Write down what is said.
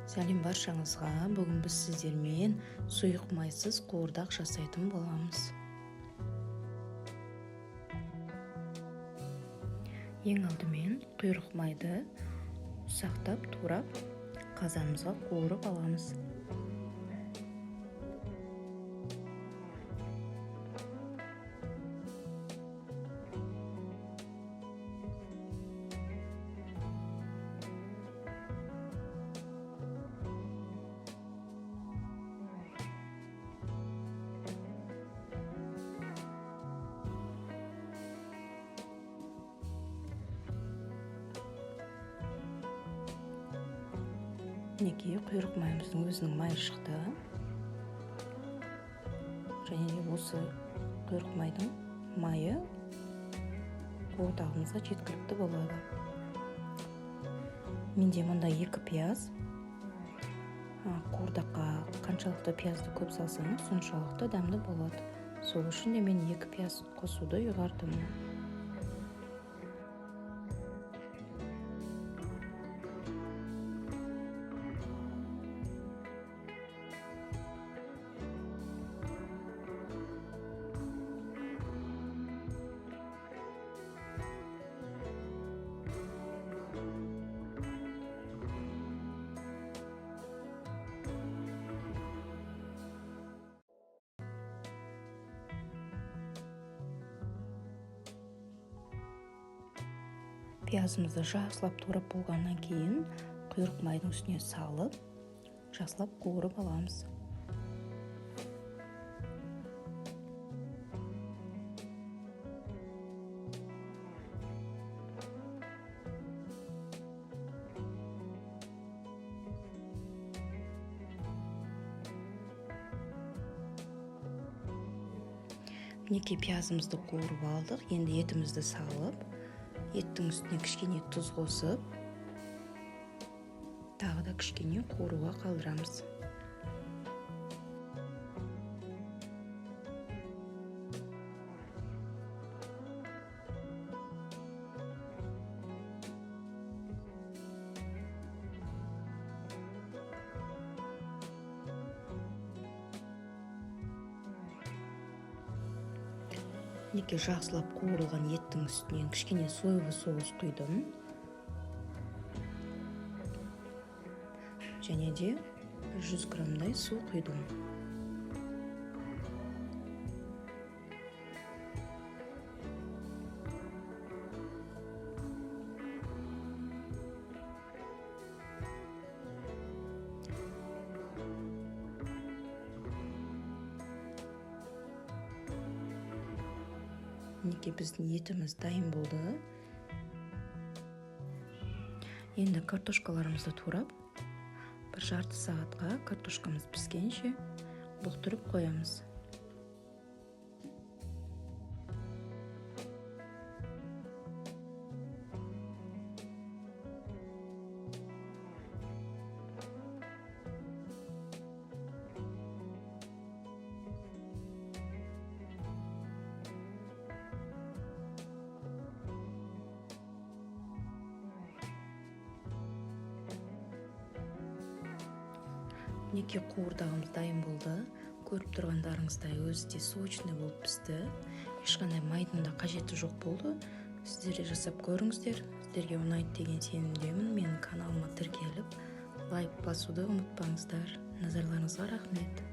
Сәлем баршаңызға. Бүгін біз сіздермен сұйық майсыз қуырдақ жасайтын боламыз. Ең алдымен құйрық майды ұсақтап турап қазанымызға қуырып аламыз. Мінекей құйрық майымыздың өзінің майы шықты. Және осы құйрық майдың майы қуырдағымызға жеткілікті болады. Менде мұнда 2 пияз. Қуырдаққа қаншалықты пиязды көп салсаңыз, соншалықты дәмді болады. Сол үшін де мен 2 пияз қосуды ұйғардым. Пиязымызды жақсылап турап болғаннан кейін құйрық майдың үстіне салып, жақсылап қуырып аламыз. Мінекей пиязымызды қуырып алдық. Енді етімізді салып, еттің үстіне кішкене тұз қосып, тағы да кішкене қуыруға қалдырамыз. Мінекей жақсылап қуырылған еттің үстінен кішкене соевый соус құйдым. Және де 100 граммдай су құйдым. Мінекей біздің етіміз дайын болды. Енді картошкаларымызды турап, 1 жарты сағатқа картошкамыз піскенше бұқтырып қоямыз. Мінекей қуырдағымыз дайын болды. Көріп тұрғандарыңыздай өзі де сочный болып пісті. Ешқандай майдың да қажеті жоқ болды. Сіздер де жасап көріңіздер. Сіздерге ұнайды деген сенімдемін. Менің каналыма тіркеліп, лайк басуды ұмытпаңыздар. Назарларыңызға рахмет.